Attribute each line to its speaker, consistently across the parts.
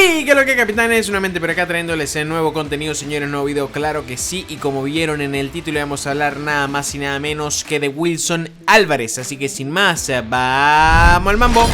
Speaker 1: ¡Hey! ¿Qué es lo que, capitanes? Nuevamente por acá trayéndoles el nuevo contenido, señores, nuevo video, claro que sí. Y como vieron en el título, vamos a hablar nada más y nada menos que de Wilson Álvarez. Así que sin más, ¡vamos al mambo!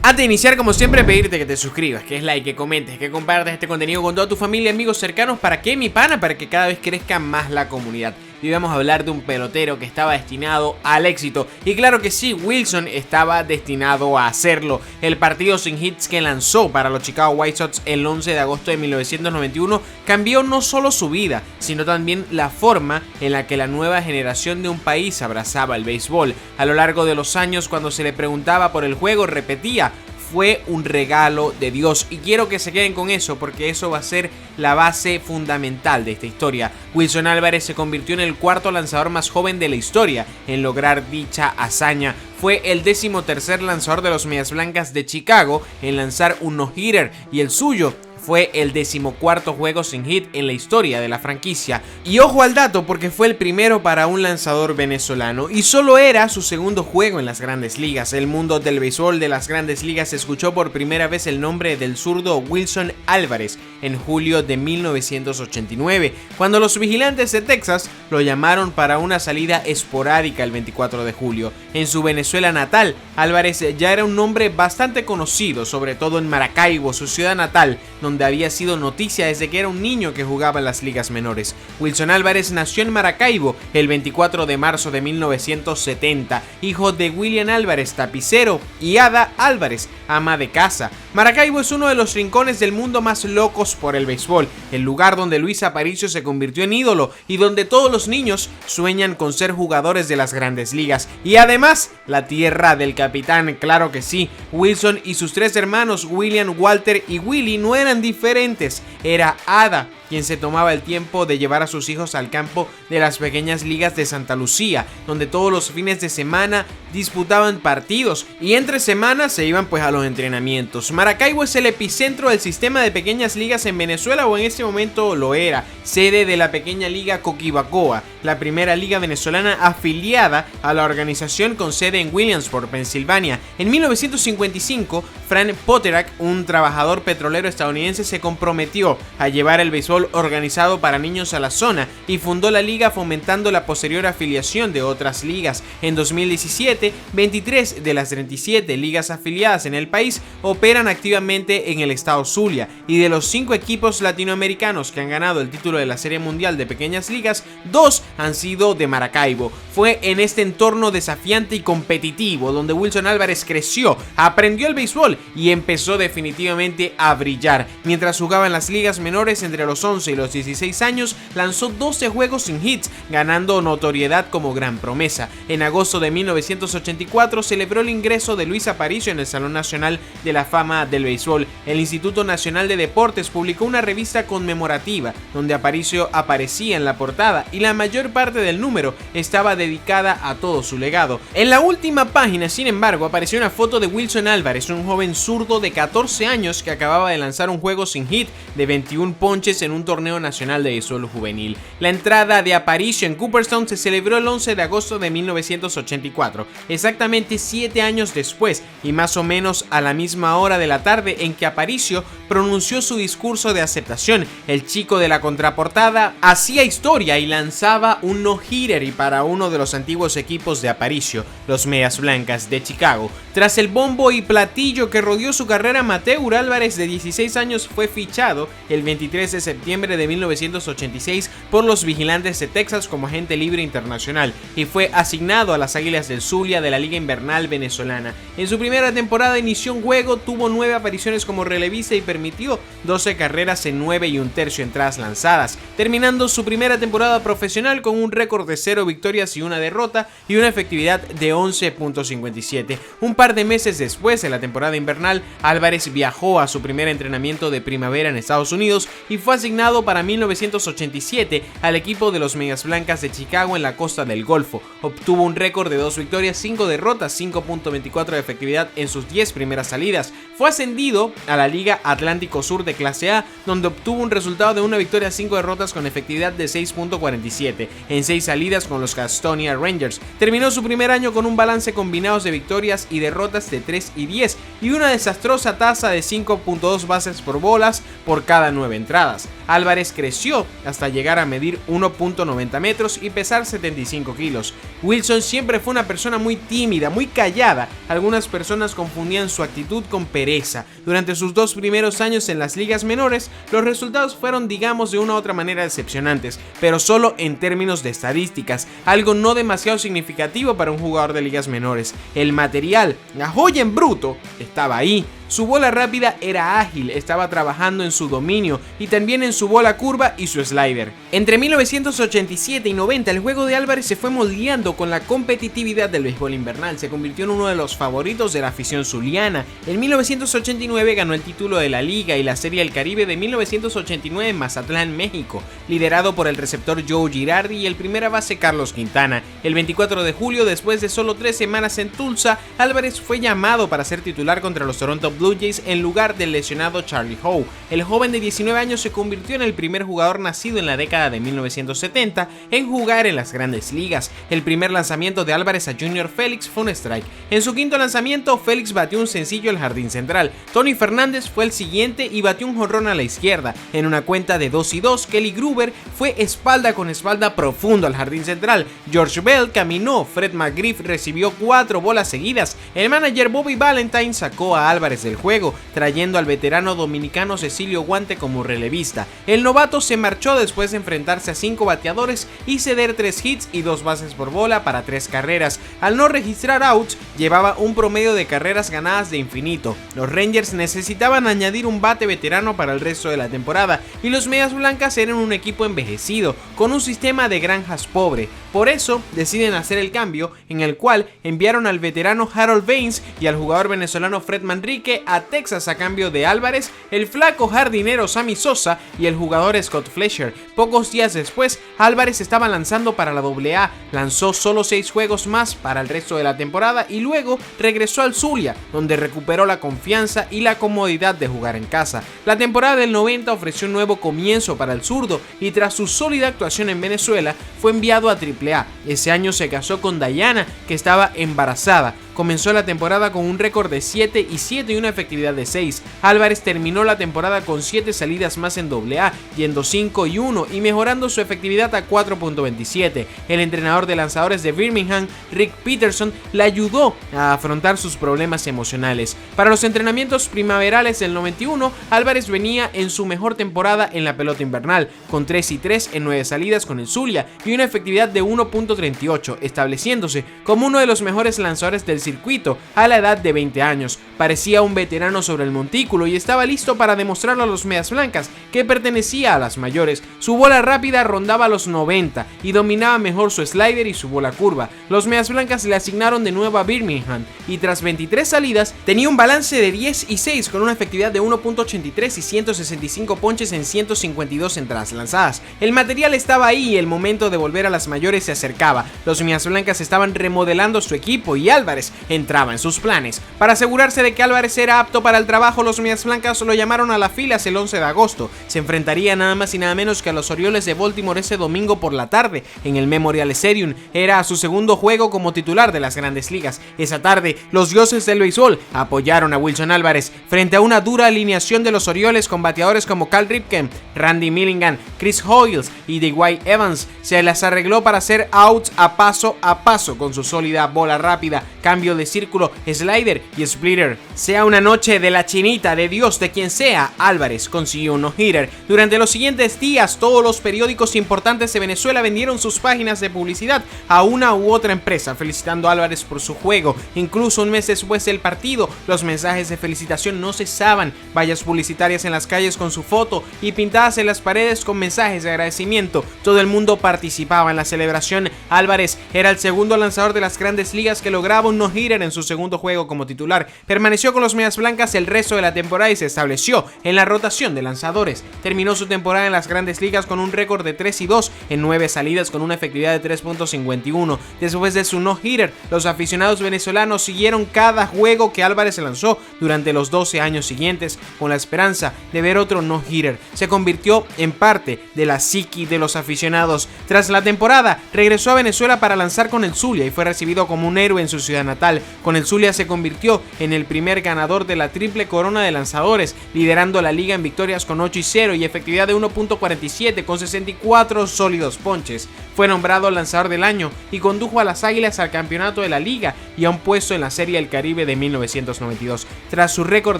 Speaker 1: Antes de iniciar, como siempre, pedirte que te suscribas, que des like, que comentes, que compartas este contenido con toda tu familia y amigos cercanos. ¿Para qué, mi pana? Para que cada vez crezca más la comunidad. Y vamos a hablar de un pelotero que estaba destinado al éxito. Y claro que sí, Wilson estaba destinado a hacerlo. El partido sin hits que lanzó para los Chicago White Sox el 11 de agosto de 1991 cambió no solo su vida, sino también la forma en la que la nueva generación de un país abrazaba el béisbol. A lo largo de los años, cuando se le preguntaba por el juego, repetía: fue un regalo de Dios. Y quiero que se queden con eso, porque eso va a ser la base fundamental de esta historia. Wilson Álvarez se convirtió en el cuarto lanzador más joven de la historia en lograr dicha hazaña. Fue el 13º lanzador de los Medias Blancas de Chicago en lanzar un no-hitter, y el suyo fue el 14º juego sin hit en la historia de la franquicia. Y ojo al dato, porque fue el primero para un lanzador venezolano y solo era su segundo juego en las Grandes Ligas. El mundo del béisbol de las Grandes Ligas escuchó por primera vez el nombre del zurdo Wilson Álvarez en julio de 1989, cuando los Vigilantes de Texas lo llamaron para una salida esporádica el 24 de julio. En su Venezuela natal, Álvarez ya era un nombre bastante conocido, sobre todo en Maracaibo, su ciudad natal, donde había sido noticia desde que era un niño que jugaba en las ligas menores. Wilson Álvarez nació en Maracaibo el 24 de marzo de 1970, hijo de William Álvarez, tapicero, y Ada Álvarez, ama de casa. Maracaibo es uno de los rincones del mundo más locos por el béisbol, el lugar donde Luis Aparicio se convirtió en ídolo y donde todos los niños sueñan con ser jugadores de las Grandes Ligas. Y además, la tierra del capitán, claro que sí. Wilson y sus tres hermanos, William, Walter y Willie, no eran diferentes. Era Ada quien se tomaba el tiempo de llevar a sus hijos al campo de las pequeñas ligas de Santa Lucía, donde todos los fines de semana disputaban partidos y entre semanas se iban pues a los entrenamientos. Maracaibo es el epicentro del sistema de pequeñas ligas en Venezuela, o en ese momento lo era, sede de la pequeña liga Coquibacoa, la primera liga venezolana afiliada a la organización con sede en Williamsport, Pensilvania. En 1955, Frank Poterak, un trabajador petrolero estadounidense, se comprometió a llevar el béisbol organizado para niños a la zona y fundó la liga, fomentando la posterior afiliación de otras ligas. En 2017, 23 de las 37 ligas afiliadas en el país operan activamente en el estado Zulia, y de los 5 equipos latinoamericanos que han ganado el título de la Serie Mundial de Pequeñas Ligas, 2 han sido de Maracaibo. Fue en este entorno desafiante y competitivo donde Wilson Álvarez creció, aprendió el béisbol y empezó definitivamente a brillar. Mientras jugaba en las ligas menores entre los 11 y los 16 años, lanzó 12 juegos sin hits, ganando notoriedad como gran promesa. En agosto de 1984 celebró el ingreso de Luis Aparicio en el Salón Nacional de la Fama del Béisbol. El Instituto Nacional de Deportes publicó una revista conmemorativa donde Aparicio aparecía en la portada, y la mayor parte del número estaba dedicada a todo su legado. En la última página, sin embargo, apareció una foto de Wilson Álvarez, un joven zurdo de 14 años que acababa de lanzar un juego sin hit de 21 ponches en un torneo nacional de béisbol juvenil. La entrada de Aparicio en Cooperstown se celebró el 11 de agosto de 1984, exactamente 7 años después y más o menos a la misma hora de la tarde en que Aparicio pronunció su discurso de aceptación. El chico de la contraportada hacía historia y lanzaba un no-hitter, y para uno de los antiguos equipos de Aparicio, los Medias Blancas de Chicago. Tras el bombo y platillo que rodeó su carrera amateur, Álvarez, de 16 años, fue fichado el 23 de septiembre de 1986 por los Vigilantes de Texas como agente libre internacional y fue asignado a las Águilas del Zulia de la Liga Invernal Venezolana. En su primera temporada inició un juego, tuvo 9 apariciones como relevista y permitió 12 carreras en 9 1/3 entradas lanzadas, terminando su primera temporada profesional con un récord de 0 victorias y 1 derrota y una efectividad de 11.57. Un par de meses después de la temporada invernal, Álvarez viajó a su primer entrenamiento de primavera en Estados Unidos y fue asignado para 1987 al equipo de los Medias Blancas de Chicago en la costa del Golfo. Obtuvo un récord de 2 victorias, 5 derrotas, 5.24 de efectividad en sus 10 primeras salidas. Fue ascendido a la Liga Atlántica Atlántico Sur de clase A, donde obtuvo un resultado de una victoria, 5 derrotas con efectividad de 6.47 en 6 salidas con los Gastonia Rangers. Terminó su primer año con un balance combinado de victorias y derrotas de 3 y 10 y una desastrosa tasa de 5.2 bases por bolas por cada 9 entradas. Álvarez creció hasta llegar a medir 1.90 metros y pesar 75 kilos. Wilson siempre fue una persona muy tímida, muy callada. Algunas personas confundían su actitud con pereza. Durante sus 2 primeros años en las ligas menores, los resultados fueron, digamos, de una u otra manera decepcionantes, pero solo en términos de estadísticas, algo no demasiado significativo para un jugador de ligas menores. El material, la joya en bruto, estaba ahí. Su bola rápida era ágil, estaba trabajando en su dominio y también en su bola curva y su slider. Entre 1987 y 90 el juego de Álvarez se fue moldeando con la competitividad del béisbol invernal, se convirtió en uno de los favoritos de la afición zuliana. En 1989 ganó el título de la Liga y la Serie del Caribe de 1989 en Mazatlán, México, liderado por el receptor Joe Girardi y el primera base Carlos Quintana. El 24 de julio, después de solo 3 semanas en Tulsa, Álvarez fue llamado para ser titular contra los Toronto Blue Jays en lugar del lesionado Charlie Howe. El joven de 19 años se convirtió en el primer jugador nacido en la década de 1970 en jugar en las grandes ligas. El primer lanzamiento de Álvarez a Junior Félix fue un strike. En su quinto lanzamiento, Félix batió un sencillo al jardín central. Tony Fernández fue el siguiente y batió un jonrón a la izquierda. En una cuenta de 2-2, Kelly Gruber fue espalda con espalda profundo al jardín central. George Bell caminó. Fred McGriff recibió 4 bolas seguidas. El manager Bobby Valentine sacó a Álvarez del juego, trayendo al veterano dominicano Cecilio Guante como relevista. El novato se marchó después de enfrentarse a 5 bateadores y ceder 3 hits y 2 bases por bola para 3 carreras. Al no registrar outs, llevaba un promedio de carreras ganadas de infinito. Los Rangers necesitaban añadir un bate veterano para el resto de la temporada y los Medias Blancas eran un equipo envejecido, con un sistema de granjas pobre. Por eso deciden hacer el cambio, en el cual enviaron al veterano Harold Baines y al jugador venezolano Fred Manrique a Texas a cambio de Álvarez, el flaco jardinero Sammy Sosa y el jugador Scott Fletcher. Pocos días después, Álvarez estaba lanzando para la AA, lanzó solo 6 juegos más para el resto de la temporada y luego regresó al Zulia, donde recuperó la confianza y la comodidad de jugar en casa. La temporada del 90 ofreció un nuevo comienzo para el zurdo y tras su sólida actuación en Venezuela fue enviado a AAA. Ese año se casó con Diana, que estaba embarazada. Comenzó la temporada con un récord de 7-7 y una efectividad de 6. Álvarez terminó la temporada con 7 salidas más en AA, yendo 5-1 y mejorando su efectividad a 4.27. El entrenador de lanzadores de Birmingham, Rick Peterson, le ayudó a afrontar sus problemas emocionales. Para los entrenamientos primaverales del 91, Álvarez venía en su mejor temporada en la pelota invernal, con 3-3 en 9 salidas con el Zulia y una efectividad de 1.38, estableciéndose como uno de los mejores lanzadores del circuito a la edad de 20 años. Parecía un veterano sobre el montículo y estaba listo para demostrarlo a los Medias Blancas que pertenecía a las mayores. Su bola rápida rondaba los 90 y dominaba mejor su slider y su bola curva. Los Medias Blancas le asignaron de nuevo a Birmingham y tras 23 salidas tenía un balance de 10-6 con una efectividad de 1.83 y 165 ponches en 152 entradas lanzadas. El material estaba ahí y el momento de volver a las mayores se acercaba. Los Medias Blancas estaban remodelando su equipo y Álvarez entraba en sus planes. Para asegurarse de que Álvarez era apto para el trabajo, los Medias Blancas lo llamaron a las filas el 11 de agosto. Se enfrentaría nada más y nada menos que a los Orioles de Baltimore ese domingo por la tarde en el Memorial Stadium. Era su segundo juego como titular de las Grandes Ligas. Esa tarde, los dioses del béisbol apoyaron a Wilson Álvarez frente a una dura alineación de los Orioles con bateadores como Cal Ripken, Randy Milligan, Chris Hoyles y Dwight Evans. Se las arregló para hacer outs a paso con su sólida bola rápida, cambio de círculo, slider y splitter. Sea una noche de la chinita, de Dios, de quien sea, Álvarez consiguió un no-hitter. Durante los siguientes días, todos los periódicos importantes de Venezuela vendieron sus páginas de publicidad a una u otra empresa, felicitando a Álvarez por su juego. Incluso un mes después del partido, los mensajes de felicitación no cesaban. Vallas publicitarias en las calles con su foto y pintadas en las paredes con mensajes de agradecimiento. Todo el mundo participaba en la celebración. Álvarez era el segundo lanzador de las Grandes Ligas que lograba un no-hitter no-hitter en su segundo juego como titular. Permaneció con los Medias Blancas el resto de la temporada y se estableció en la rotación de lanzadores. Terminó su temporada en las Grandes Ligas con un récord de 3-2 en 9 salidas con una efectividad de 3.51. Después de su no-hitter, los aficionados venezolanos siguieron cada juego que Álvarez lanzó durante los 12 años siguientes con la esperanza de ver otro no-hitter. Se convirtió en parte de la psiqui de los aficionados. Tras la temporada, regresó a Venezuela para lanzar con el Zulia y fue recibido como un héroe en su ciudad natal. Con el Zulia se convirtió en el primer ganador de la triple corona de lanzadores, liderando la liga en victorias con 8-0 y efectividad de 1.47 con 64 sólidos ponches. Fue nombrado lanzador del año y condujo a las Águilas al campeonato de la liga y a un puesto en la Serie del Caribe de 1992. Tras su récord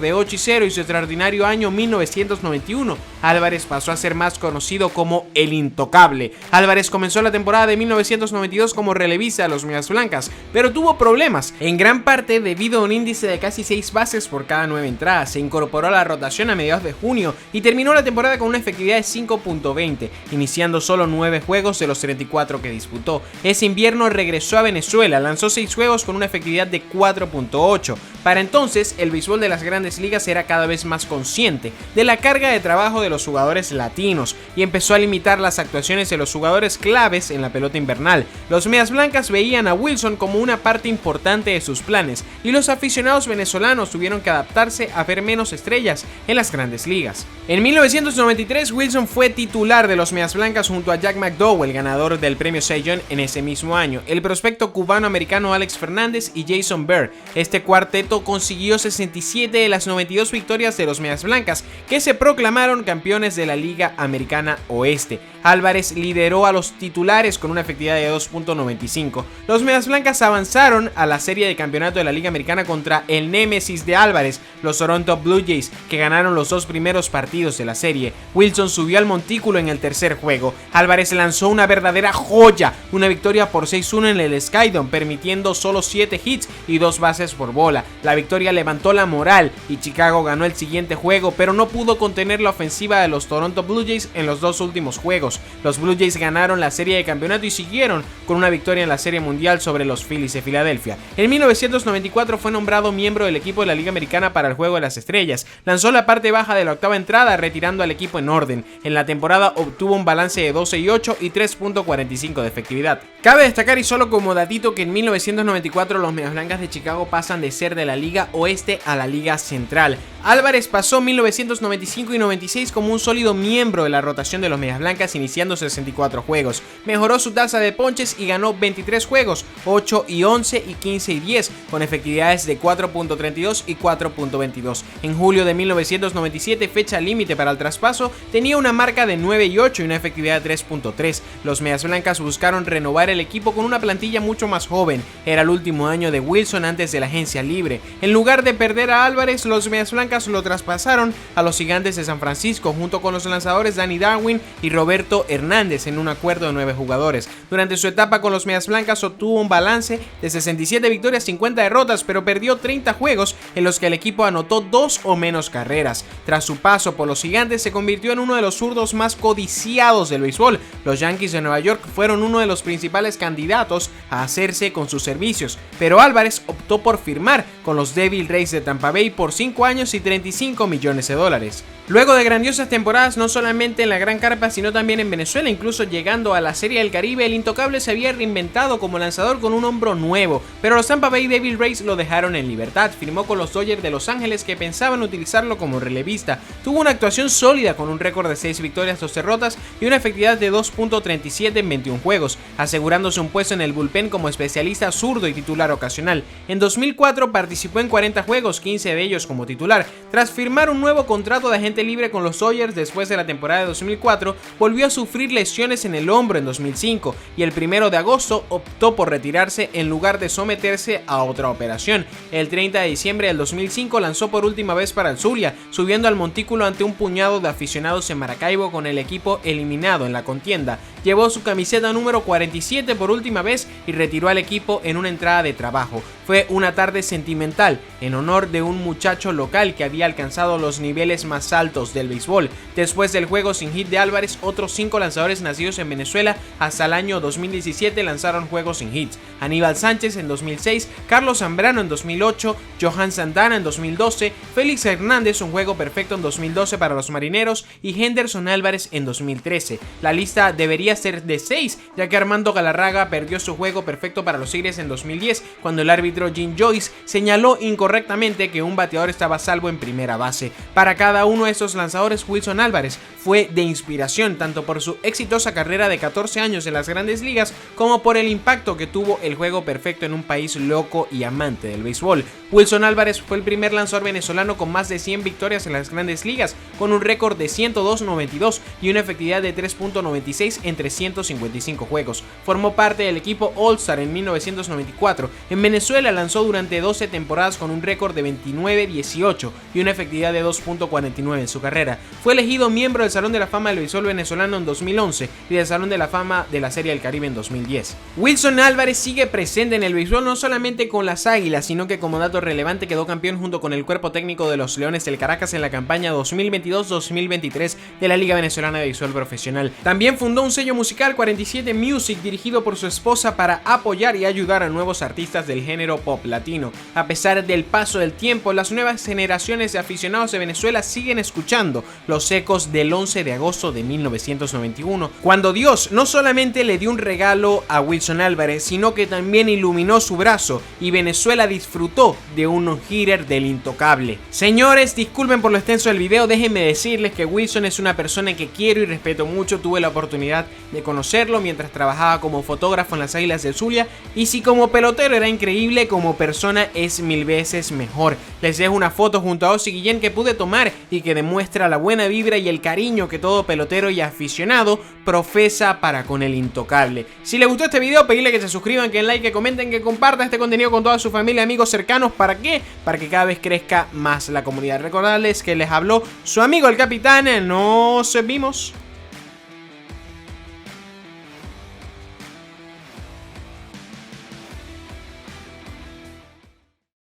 Speaker 1: de 8-0 y su extraordinario año 1991, Álvarez pasó a ser más conocido como el Intocable. Álvarez comenzó la temporada de 1992 como relevista de los Medias Blancas, pero tuvo problemas, en gran parte debido a un índice de casi 6 bases por cada 9 entradas. Se incorporó a la rotación a mediados de junio y terminó la temporada con una efectividad de 5.20, iniciando solo 9 juegos de los 34 que disputó. Ese invierno regresó a Venezuela, lanzó 6 juegos con una efectividad de 4.8. Para entonces, el béisbol de las Grandes Ligas era cada vez más consciente de la carga de trabajo de los jugadores latinos y empezó a limitar las actuaciones de los jugadores claves en la pelota invernal. Los Medias Blancas veían a Wilson como una parte importante de sus planes y los aficionados venezolanos tuvieron que adaptarse a ver menos estrellas en las Grandes Ligas. En 1993, Wilson fue titular de los Medias Blancas junto a Jack McDowell, ganador del premio Cy Young en ese mismo año, el prospecto cubano-americano Alex Fernández y Jason Behr. Este cuarteto consiguió 67 de las 92 victorias de los Medias Blancas, que se proclamaron campeones de la Liga Americana Oeste. Álvarez lideró a los titulares con una efectividad de 2.95. Los Medias Blancas avanzaron a la serie de campeonato de la Liga Americana contra el némesis de Álvarez, los Toronto Blue Jays, que ganaron los 2 primeros partidos de la serie. Wilson subió al montículo en el tercer juego. Álvarez lanzó una verdadera joya, una victoria por 6-1 en el Skydome, permitiendo solo 7 hits y 2 bases por bola. La victoria levantó la moral y Chicago ganó el siguiente juego, pero no pudo contener la ofensiva de los Toronto Blue Jays en los 2 últimos juegos. Los Blue Jays ganaron la serie de campeonato y siguieron con una victoria en la Serie Mundial sobre los Phillies de Filadelfia. En 1994 fue nombrado miembro del equipo de la Liga Americana para el Juego de las Estrellas. Lanzó la parte baja de la octava entrada, retirando al equipo en orden. En la temporada obtuvo un balance de 12-8 y 3.45 de efectividad. Cabe destacar, y solo como datito, que en 1994 los Medias Blancas de Chicago pasan de ser de la Liga Oeste a la Liga Central. Álvarez pasó 1995 y 96 como un sólido miembro de la rotación de los Medias Blancas, iniciando 64 juegos. Mejoró su tasa de ponches y ganó 23 juegos, 8 y 11 y 15 y 10, con efectividades de 4.32 y 4.22. En julio de 1997, fecha límite para el traspaso, tenía una marca de 9 y 8 y una efectividad de 3.3. Los Medias Blancas buscaron renovar el equipo con una plantilla mucho más joven. Era el último año de Wilson antes de la agencia libre. En lugar de perder a Álvarez, los Medias Blancas lo traspasaron a los Gigantes de San Francisco junto con los lanzadores Danny Darwin y Roberto Hernández en un acuerdo de 9 jugadores. Durante su etapa con los Medias Blancas obtuvo un balance de 67 victorias, 50 derrotas, pero perdió 30 juegos en los que el equipo anotó 2 o menos carreras. Tras su paso por los Gigantes, se convirtió en uno de los zurdos más codiciados del béisbol. Los Yankees de Nueva York fueron uno de los principales candidatos a hacerse con sus servicios, pero Álvarez optó por firmar con los Devil Rays de Tampa Bay por 5 años y $35 millones. Luego de grandiosas temporadas no solamente en la Gran Carpa sino también en Venezuela, incluso llegando a la Serie del Caribe, el Intocable se había reinventado como lanzador con un hombro nuevo, pero los Tampa Bay Devil Rays lo dejaron en libertad. Firmó con los Dodgers de Los Ángeles, que pensaban utilizarlo como relevista. Tuvo una actuación sólida con un récord de 6 victorias, 2 derrotas y una efectividad de 2.37 en 21 juegos, asegurándose un puesto en el bullpen como especialista zurdo y titular ocasional. En 2004 participó en 40 juegos, 15 de ellos como titular. Tras firmar un nuevo contrato de agente libre con los Dodgers después de la temporada de 2004, volvió a sufrir lesiones en el hombro en 2005 y el 1 de agosto optó por retirarse en lugar de someterse a otra operación. El 30 de diciembre del 2005 lanzó por última vez para el Zulia, subiendo al montículo ante un puñado de aficionados en Maracaibo con el equipo eliminado en la contienda. Llevó su camiseta número 47 por última vez y retiró al equipo en una entrada de trabajo. Fue una tarde sentimental en honor de un muchacho local que había alcanzado los niveles más altos del béisbol. Después del juego sin hit de Álvarez, otros 5 lanzadores nacidos en Venezuela hasta el año 2017 lanzaron juegos sin hits. Aníbal Sánchez en 2006, Carlos Zambrano en 2008, Johan Santana en 2012, Félix Hernández un juego perfecto en 2012 para los Marineros y Henderson Álvarez en 2013. La lista debería ser de 6, ya que Armando Galarraga perdió su juego perfecto para los Tigres en 2010 cuando el árbitro Jim Joyce señaló incorrectamente que un bateador estaba a salvo en primera base. Para cada uno de estos lanzadores, Wilson Álvarez fue de inspiración tanto por su exitosa carrera de 14 años en las Grandes Ligas como por el impacto que tuvo el juego perfecto en un país loco y amante del béisbol. Wilson Álvarez fue el primer lanzador venezolano con más de 100 victorias en las Grandes Ligas, con un récord de 102-92 y una efectividad de 3.96 en 355 juegos. Formó parte del equipo All-Star en 1994. En Venezuela lanzó durante 12 temporadas con un récord de 29-18 y una efectividad de 2.49 en su carrera. Fue elegido miembro del Salón de la Fama del Béisbol venezolano en 2011 y del Salón de la Fama de la Serie del Caribe en 2010. Wilson Álvarez sigue presente en el béisbol no solamente con las Águilas, sino que como dato relevante quedó campeón junto con el cuerpo técnico de los Leones del Caracas en la campaña 2022-2023 de la Liga Venezolana de Béisbol Profesional. También fundó un sello musical 47 Music dirigido por su esposa para apoyar y ayudar a nuevos artistas del género pop latino. A pesar del paso del tiempo, las nuevas generaciones de aficionados de Venezuela siguen escuchando los ecos del 11 de agosto de 1991, cuando Dios no solamente le dio un regalo a Wilson Álvarez, sino que también iluminó su brazo y Venezuela disfrutó de un no-hitter del intocable. Señores, disculpen por lo extenso del video, déjenme decirles que Wilson es una persona que quiero y respeto mucho. Tuve la oportunidad de conocerlo mientras trabajaba como fotógrafo en las Águilas del Zulia y si como pelotero era increíble, como persona es 1000 veces mejor. Les dejo una foto junto a Ozzy Guillén que pude tomar y que demuestra la buena vibra y el cariño que todo pelotero y aficionado profesa para con el intocable. Si les gustó este video, pedirle que se suscriban, que den like, que comenten, que compartan este contenido con toda su familia, amigos cercanos. ¿Para qué? Para que cada vez crezca más la comunidad. Recordarles que les habló su amigo el Capitán. Nos vemos.